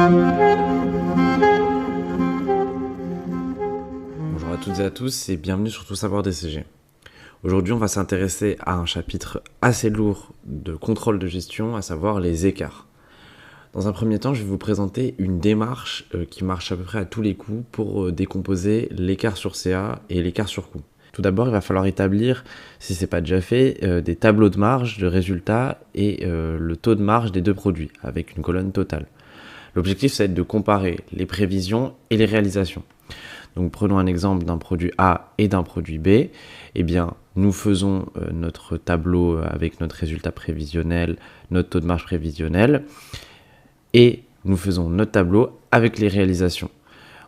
Bonjour à toutes et à tous et bienvenue sur Tout savoir DCG. Aujourd'hui, on va s'intéresser à un chapitre assez lourd de contrôle de gestion, à savoir les écarts. Dans un premier temps, je vais vous présenter une démarche qui marche à peu près à tous les coups pour décomposer l'écart sur CA et l'écart sur coût. Tout d'abord, il va falloir établir, si ce n'est pas déjà fait, des tableaux de marge, de résultats et le taux de marge des deux produits avec une colonne totale. L'objectif, ça va être de comparer les prévisions et les réalisations. Donc prenons un exemple d'un produit A et d'un produit B. Eh bien, nous faisons notre tableau avec notre résultat prévisionnel, notre taux de marge prévisionnel, et nous faisons notre tableau avec les réalisations.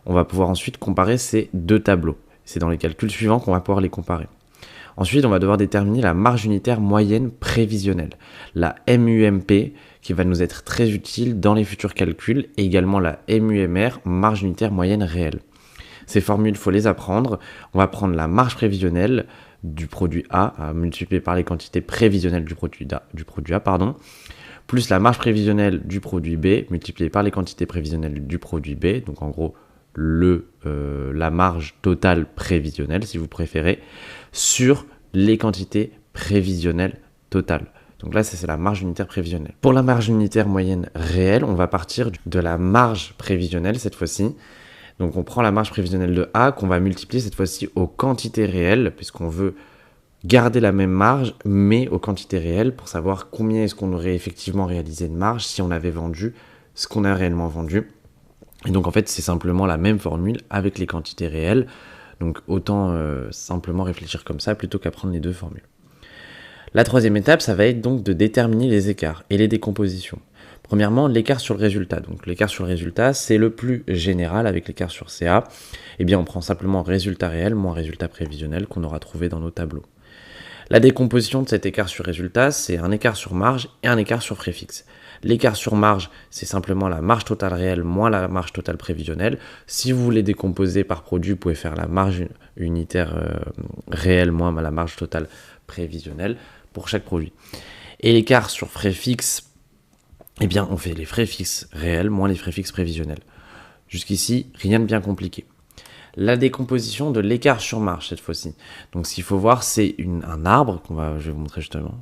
On va pouvoir ensuite comparer ces deux tableaux. C'est dans les calculs suivants qu'on va pouvoir les comparer. Ensuite, on va devoir déterminer la marge unitaire moyenne prévisionnelle, la MUMP, qui va nous être très utile dans les futurs calculs, et également la MUMR, marge unitaire moyenne réelle. Ces formules, il faut les apprendre. On va prendre la marge prévisionnelle du produit A, multipliée par les quantités prévisionnelles du produit A, plus la marge prévisionnelle du produit B, multipliée par les quantités prévisionnelles du produit B, donc en gros la marge totale prévisionnelle, si vous préférez, sur les quantités prévisionnelles totales. Donc là, c'est la marge unitaire prévisionnelle. Pour la marge unitaire moyenne réelle, on va partir de la marge prévisionnelle cette fois-ci. Donc on prend la marge prévisionnelle de A qu'on va multiplier cette fois-ci aux quantités réelles, puisqu'on veut garder la même marge, mais aux quantités réelles, pour savoir combien est-ce qu'on aurait effectivement réalisé de marge si on avait vendu ce qu'on a réellement vendu. Et donc en fait, c'est simplement la même formule avec les quantités réelles. Donc autant simplement réfléchir comme ça plutôt qu'apprendre les deux formules. La troisième étape, ça va être donc de déterminer les écarts et les décompositions. Premièrement, l'écart sur le résultat. Donc l'écart sur le résultat, c'est le plus général avec l'écart sur CA. Eh bien, on prend simplement résultat réel moins résultat prévisionnel qu'on aura trouvé dans nos tableaux. La décomposition de cet écart sur résultat, c'est un écart sur marge et un écart sur frais fixes. L'écart sur marge, c'est simplement la marge totale réelle moins la marge totale prévisionnelle. Si vous voulez décomposer par produit, vous pouvez faire la marge unitaire réelle moins la marge totale prévisionnelle pour chaque produit. Et l'écart sur frais fixes, eh bien, on fait les frais fixes réels moins les frais fixes prévisionnels. Jusqu'ici, rien de bien compliqué. La décomposition de l'écart sur marge cette fois-ci. Donc, ce qu'il faut voir, c'est un arbre je vais vous montrer justement.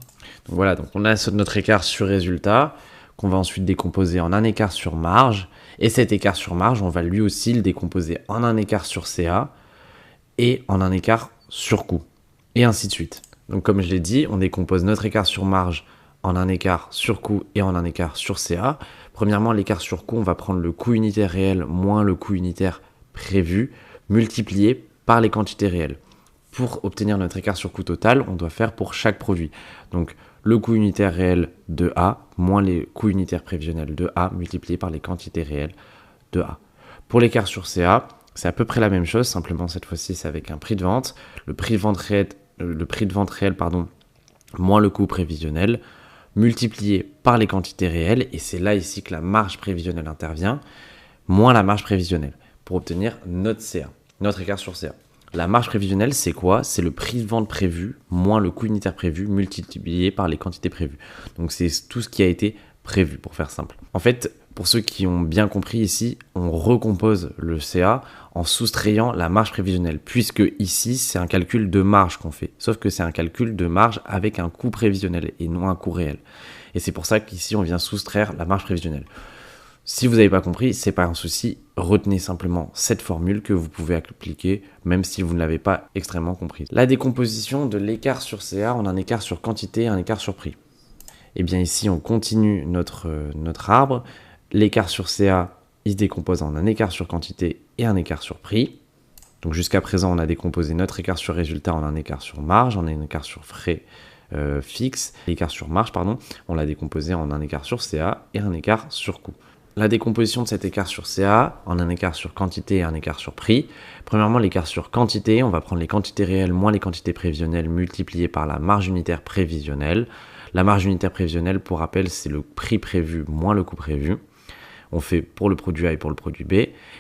Donc voilà, donc on a notre écart sur résultat qu'on va ensuite décomposer en un écart sur marge. Et cet écart sur marge, on va lui aussi le décomposer en un écart sur CA et en un écart sur coût. Et ainsi de suite. Donc, comme je l'ai dit, on décompose notre écart sur marge en un écart sur coût et en un écart sur CA. Premièrement, l'écart sur coût, on va prendre le coût unitaire réel moins le coût unitaire prévu, multiplié par les quantités réelles. Pour obtenir notre écart sur coût total, on doit faire pour chaque produit. Donc, le coût unitaire réel de A moins les coûts unitaires prévisionnels de A multiplié par les quantités réelles de A. Pour l'écart sur CA, c'est à peu près la même chose, simplement cette fois-ci, c'est avec un prix de vente. Le prix de vente réel, moins le coût prévisionnel, multiplié par les quantités réelles, et c'est là ici que la marge prévisionnelle intervient, moins la marge prévisionnelle, pour obtenir notre CA, notre écart sur CA. La marge prévisionnelle, c'est quoi? C'est le prix de vente prévu, moins le coût unitaire prévu, multiplié par les quantités prévues. Donc c'est tout ce qui a été prévu, pour faire simple. En fait, pour ceux qui ont bien compris ici, on recompose le CA en soustrayant la marge prévisionnelle, puisque ici, c'est un calcul de marge qu'on fait. Sauf que c'est un calcul de marge avec un coût prévisionnel et non un coût réel. Et c'est pour ça qu'ici, on vient soustraire la marge prévisionnelle. Si vous n'avez pas compris, c'est pas un souci. Retenez simplement cette formule que vous pouvez appliquer, même si vous ne l'avez pas extrêmement comprise. La décomposition de l'écart sur CA en un écart sur quantité et un écart sur prix. Et bien ici, on continue notre arbre. L'écart sur CA, il se décompose en un écart sur quantité et un écart sur prix. Donc jusqu'à présent, on a décomposé notre écart sur résultat en un écart sur marge, en un écart sur frais fixes. L'écart sur marge, on l'a décomposé en un écart sur CA et un écart sur coût. La décomposition de cet écart sur CA en un écart sur quantité et un écart sur prix. Premièrement, l'écart sur quantité, on va prendre les quantités réelles moins les quantités prévisionnelles multipliées par la marge unitaire prévisionnelle. La marge unitaire prévisionnelle, pour rappel, c'est le prix prévu moins le coût prévu. On fait pour le produit A et pour le produit B.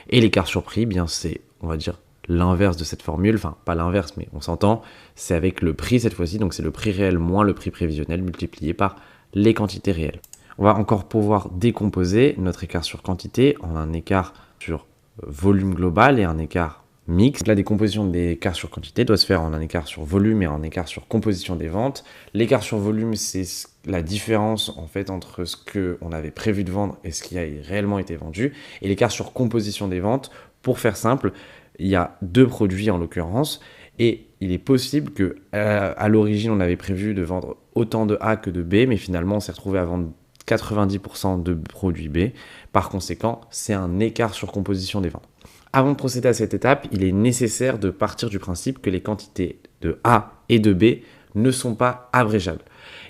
Et l'écart sur prix, bien c'est, on va dire, l'inverse de cette formule. Enfin, pas l'inverse, mais on s'entend. C'est avec le prix cette fois-ci. Donc, c'est le prix réel moins le prix prévisionnel multiplié par les quantités réelles. On va encore pouvoir décomposer notre écart sur quantité en un écart sur volume global et un écart mixte. La décomposition des écarts sur quantité doit se faire en un écart sur volume et en écart sur composition des ventes. L'écart sur volume, c'est la différence en fait entre ce qu'on avait prévu de vendre et ce qui a réellement été vendu. Et l'écart sur composition des ventes, pour faire simple, il y a 2 produits en l'occurrence. Et il est possible que à l'origine, on avait prévu de vendre autant de A que de B, mais finalement, on s'est retrouvé à vendre 90% de produits B. Par conséquent, c'est un écart sur composition des ventes. Avant de procéder à cette étape, il est nécessaire de partir du principe que les quantités de A et de B ne sont pas abrégeables.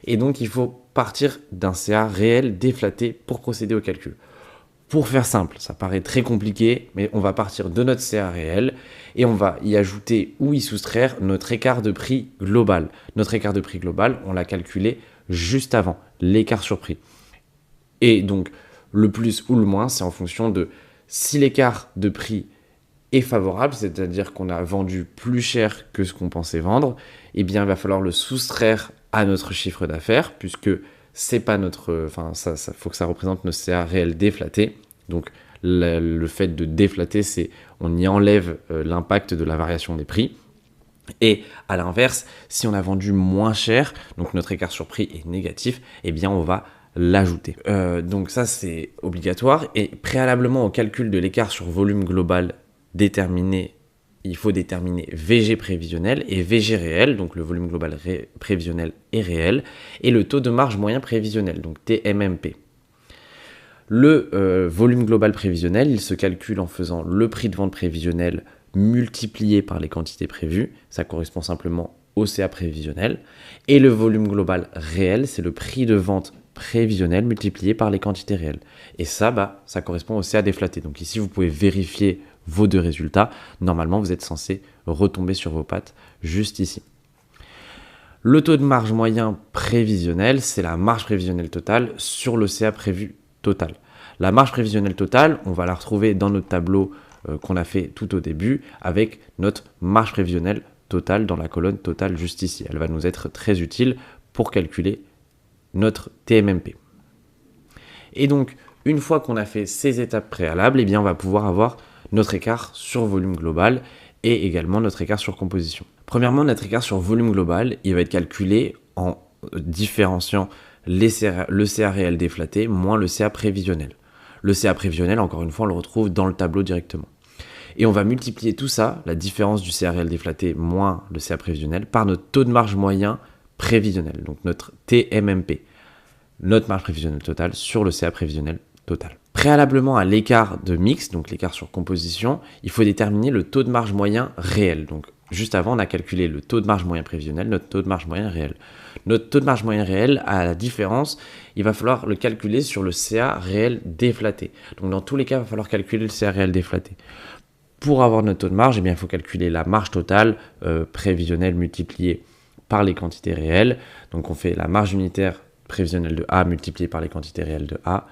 Et donc, il faut partir d'un CA réel déflaté pour procéder au calcul. Pour faire simple, ça paraît très compliqué, mais on va partir de notre CA réel et on va y ajouter ou y soustraire notre écart de prix global. Notre écart de prix global, on l'a calculé juste avant, l'écart sur prix. Et donc, le plus ou le moins, c'est en fonction de si l'écart de prix est favorable, c'est-à-dire qu'on a vendu plus cher que ce qu'on pensait vendre, eh bien, il va falloir le soustraire à notre chiffre d'affaires, puisque c'est pas notre, ça faut que ça représente notre CA réel déflaté. Donc, le fait de déflater, c'est on y enlève l'impact de la variation des prix. Et à l'inverse, si on a vendu moins cher, donc notre écart sur prix est négatif, eh bien, on va l'ajouter. Donc ça, c'est obligatoire. Et préalablement au calcul de l'écart sur volume global déterminé, il faut déterminer VG prévisionnel et VG réel, donc le volume global prévisionnel est réel, et le taux de marge moyen prévisionnel, donc TMMP. Le volume global prévisionnel, il se calcule en faisant le prix de vente prévisionnel multiplié par les quantités prévues, ça correspond simplement au CA prévisionnel, et le volume global réel, c'est le prix de vente prévisionnel multiplié par les quantités réelles. Et ça, ça correspond au CA déflaté. Donc ici, vous pouvez vérifier vos 2 résultats. Normalement, vous êtes censé retomber sur vos pattes juste ici. Le taux de marge moyen prévisionnel, c'est la marge prévisionnelle totale sur le CA prévu total. La marge prévisionnelle totale, on va la retrouver dans notre tableau qu'on a fait tout au début avec notre marge prévisionnelle totale dans la colonne totale juste ici. Elle va nous être très utile pour calculer notre TMMP. Et donc, une fois qu'on a fait ces étapes préalables, eh bien, on va pouvoir avoir notre écart sur volume global et également notre écart sur composition. Premièrement, notre écart sur volume global, il va être calculé en différenciant le CA réel déflaté moins le CA prévisionnel. Le CA prévisionnel, encore une fois, on le retrouve dans le tableau directement. Et on va multiplier tout ça, la différence du CA réel déflaté moins le CA prévisionnel, par notre taux de marge moyen prévisionnel, donc notre TMMP, notre marge prévisionnelle totale sur le CA prévisionnel total. Préalablement à l'écart de mix, donc l'écart sur composition, il faut déterminer le taux de marge moyen réel. Donc juste avant, on a calculé le taux de marge moyen prévisionnel, notre taux de marge moyen réel. Notre taux de marge moyen réel, à la différence, il va falloir le calculer sur le CA réel déflaté. Donc dans tous les cas, il va falloir calculer le CA réel déflaté. Pour avoir notre taux de marge, eh bien, il faut calculer la marge totale prévisionnelle multipliée par les quantités réelles. Donc on fait la marge unitaire prévisionnelle de A multipliée par les quantités réelles de A,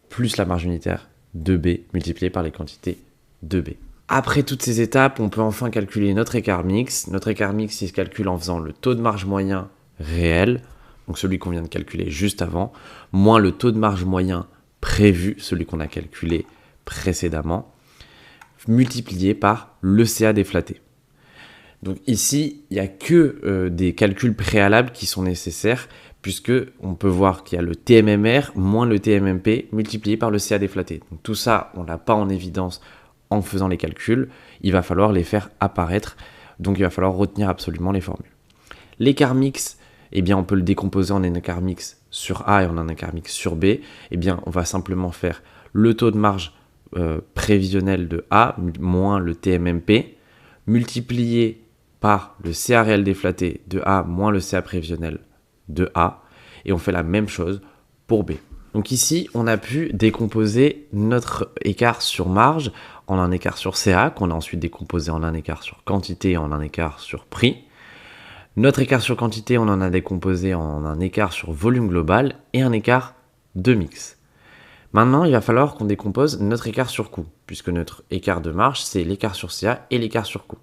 plus la marge unitaire de B multipliée par les quantités de B. Après toutes ces étapes, on peut enfin calculer notre écart mix. Notre écart mix, il se calcule en faisant le taux de marge moyen réel, donc celui qu'on vient de calculer juste avant, moins le taux de marge moyen prévu, celui qu'on a calculé précédemment, multiplié par le CA déflaté. Donc ici, il n'y a que des calculs préalables qui sont nécessaires, puisque on peut voir qu'il y a le TMMR moins le TMMP multiplié par le CA déflaté. Donc tout ça, on ne l'a pas en évidence en faisant les calculs. Il va falloir les faire apparaître, donc il va falloir retenir absolument les formules. L'écart mix, eh bien, on peut le décomposer en un écart mix sur A et en un écart mix sur B. Eh bien, on va simplement faire le taux de marge prévisionnel de A moins le TMMP multiplié par le CA réel déflaté de A moins le CA prévisionnel de A, et on fait la même chose pour B. Donc ici, on a pu décomposer notre écart sur marge en un écart sur CA, qu'on a ensuite décomposé en un écart sur quantité et en un écart sur prix. Notre écart sur quantité, on en a décomposé en un écart sur volume global et un écart de mix. Maintenant, il va falloir qu'on décompose notre écart sur coût, puisque notre écart de marge, c'est l'écart sur CA et l'écart sur coût.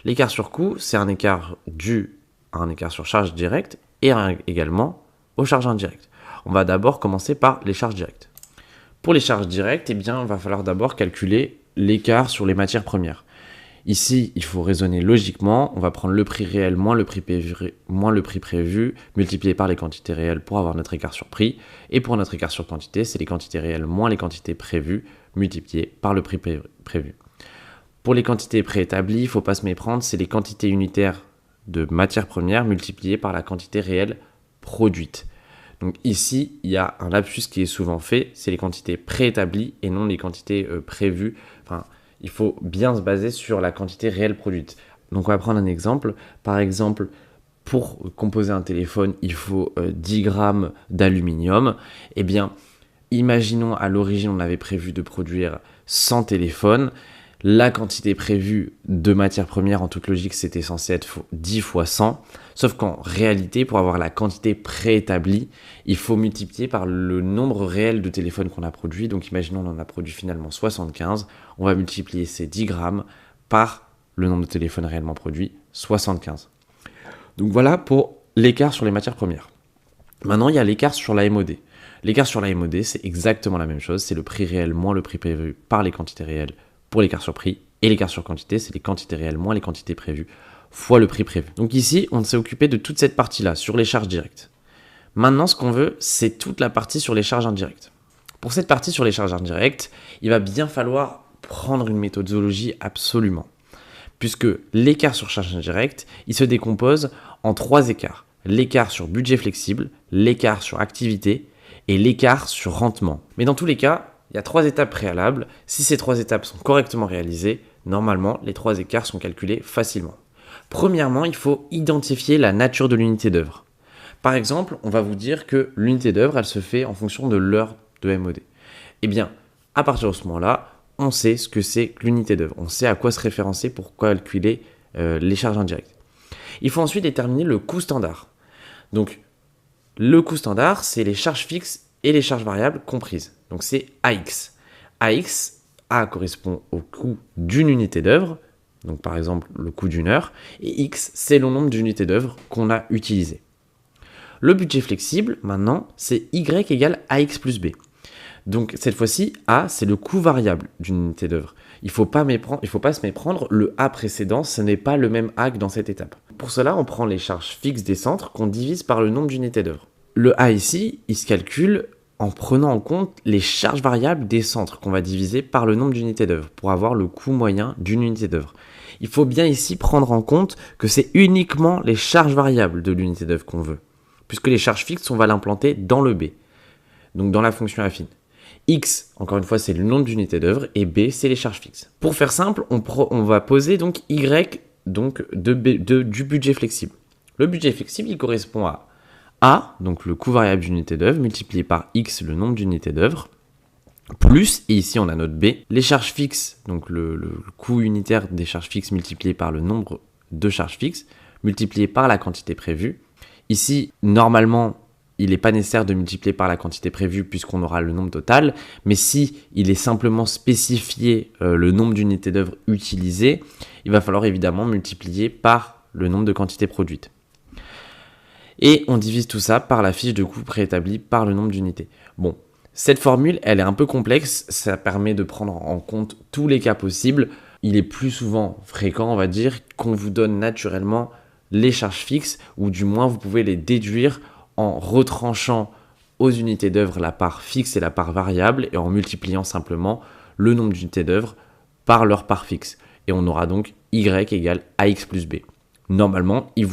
L'écart sur coût, c'est un écart dû à un écart sur charge directe et également aux charges indirectes. On va d'abord commencer par les charges directes. Pour les charges directes, il va falloir d'abord calculer l'écart sur les matières premières. Ici, il faut raisonner logiquement. On va prendre le prix réel moins le prix prévu, multiplié par les quantités réelles pour avoir notre écart sur prix. Et pour notre écart sur quantité, c'est les quantités réelles moins les quantités prévues, multipliées par le prix prévu. Pour les quantités préétablies, il ne faut pas se méprendre, c'est les quantités unitaires de matières premières multipliées par la quantité réelle produite. Donc ici, il y a un lapsus qui est souvent fait, c'est les quantités préétablies et non les quantités prévues. Enfin, il faut bien se baser sur la quantité réelle produite. Donc on va prendre un exemple. Par exemple, pour composer un téléphone, il faut 10 grammes d'aluminium. Eh bien, imaginons à l'origine, on avait prévu de produire 100 téléphones. La quantité prévue de matières premières, en toute logique, c'était censé être 10 fois 100. Sauf qu'en réalité, pour avoir la quantité préétablie, il faut multiplier par le nombre réel de téléphones qu'on a produit. Donc imaginons on en a produit finalement 75. On va multiplier ces 10 grammes par le nombre de téléphones réellement produits, 75. Donc voilà pour l'écart sur les matières premières. Maintenant, il y a l'écart sur la MOD. L'écart sur la MOD, c'est exactement la même chose. C'est le prix réel moins le prix prévu par les quantités réelles pour l'écart sur prix. Et l'écart sur quantité, c'est les quantités réelles moins les quantités prévues fois le prix prévu. Donc ici, on s'est occupé de toute cette partie-là, sur les charges directes. Maintenant, ce qu'on veut, c'est toute la partie sur les charges indirectes. Pour cette partie sur les charges indirectes, il va bien falloir prendre une méthodologie absolument. Puisque l'écart sur charges indirectes, il se décompose en 3 écarts. L'écart sur budget flexible, l'écart sur activité et l'écart sur rendement. Mais dans tous les cas, il y a 3 étapes préalables. Si ces 3 étapes sont correctement réalisées, normalement, les 3 écarts sont calculés facilement. Premièrement, il faut identifier la nature de l'unité d'œuvre. Par exemple, on va vous dire que l'unité d'œuvre, elle se fait en fonction de l'heure de MOD. Eh bien, à partir de ce moment-là, on sait ce que c'est que l'unité d'œuvre. On sait à quoi se référencer pour calculer les charges indirectes. Il faut ensuite déterminer le coût standard. Donc, le coût standard, c'est les charges fixes et les charges variables comprises. Donc, c'est AX. AX, A correspond au coût d'une unité d'œuvre. Donc par exemple le coût d'une heure, et X, c'est le nombre d'unités d'œuvre qu'on a utilisées. Le budget flexible, maintenant, c'est Y égale AX plus B. Donc cette fois-ci, A, c'est le coût variable d'une unité d'œuvre. Il ne faut pas se méprendre, le A précédent, ce n'est pas le même A que dans cette étape. Pour cela, on prend les charges fixes des centres qu'on divise par le nombre d'unités d'œuvre. Le A ici, il se calcule en prenant en compte les charges variables des centres qu'on va diviser par le nombre d'unités d'œuvre pour avoir le coût moyen d'une unité d'œuvre. Il faut bien ici prendre en compte que c'est uniquement les charges variables de l'unité d'œuvre qu'on veut, puisque les charges fixes, on va l'implanter dans le B, donc dans la fonction affine. X, encore une fois, c'est le nombre d'unités d'œuvre, et B, c'est les charges fixes. Pour faire simple, on va poser donc Y donc du budget flexible. Le budget flexible, il correspond à A, donc le coût variable d'unité d'œuvre, multiplié par X, le nombre d'unités d'œuvre, plus, et ici on a notre B, les charges fixes, donc le coût unitaire des charges fixes multiplié par le nombre de charges fixes, multiplié par la quantité prévue. Ici, normalement, il n'est pas nécessaire de multiplier par la quantité prévue puisqu'on aura le nombre total, mais si il est simplement spécifié le nombre d'unités d'œuvre utilisées, il va falloir évidemment multiplier par le nombre de quantités produites. Et on divise tout ça par la fiche de coût préétablie par le nombre d'unités. Bon, cette formule, elle est un peu complexe, ça permet de prendre en compte tous les cas possibles. Il est plus souvent fréquent, on va dire, qu'on vous donne naturellement les charges fixes, ou du moins vous pouvez les déduire en retranchant aux unités d'œuvre la part fixe et la part variable, et en multipliant simplement le nombre d'unités d'œuvre par leur part fixe. Et on aura donc Y égale AX plus B. Normalement, il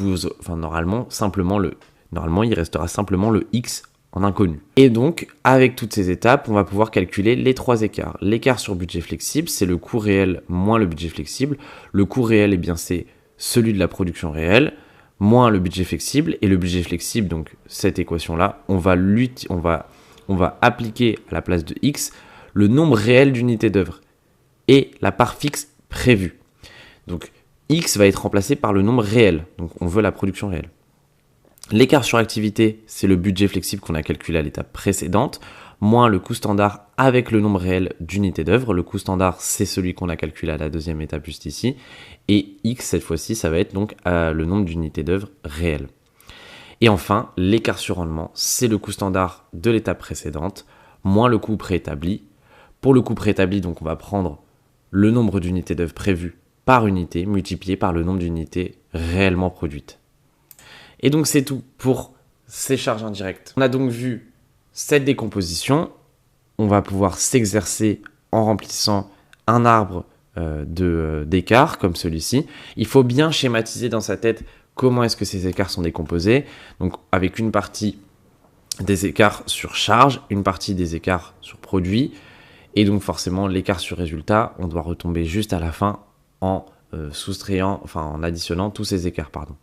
restera simplement le X en inconnu. Et donc, avec toutes ces étapes, on va pouvoir calculer les 3 écarts. L'écart sur budget flexible, c'est le coût réel moins le budget flexible. Le coût réel, eh bien, c'est celui de la production réelle, moins le budget flexible. Et le budget flexible, donc cette équation-là, on va appliquer à la place de X le nombre réel d'unités d'œuvre et la part fixe prévue. Donc, X va être remplacé par le nombre réel. Donc, on veut la production réelle. L'écart sur activité, c'est le budget flexible qu'on a calculé à l'étape précédente, moins le coût standard avec le nombre réel d'unités d'œuvre. Le coût standard, c'est celui qu'on a calculé à la deuxième étape juste ici. Et X, cette fois-ci, ça va être donc le nombre d'unités d'œuvre réelles. Et enfin, l'écart sur rendement, c'est le coût standard de l'étape précédente, moins le coût préétabli. Pour le coût préétabli, donc on va prendre le nombre d'unités d'œuvre prévues par unité, multiplié par le nombre d'unités réellement produites. Et donc c'est tout pour ces charges indirectes. On a donc vu cette décomposition. On va pouvoir s'exercer en remplissant un arbre d'écarts comme celui-ci. Il faut bien schématiser dans sa tête comment est-ce que ces écarts sont décomposés. Donc avec une partie des écarts sur charge, une partie des écarts sur produit, et donc forcément l'écart sur résultat, on doit retomber juste à la fin en en additionnant tous ces écarts, pardon.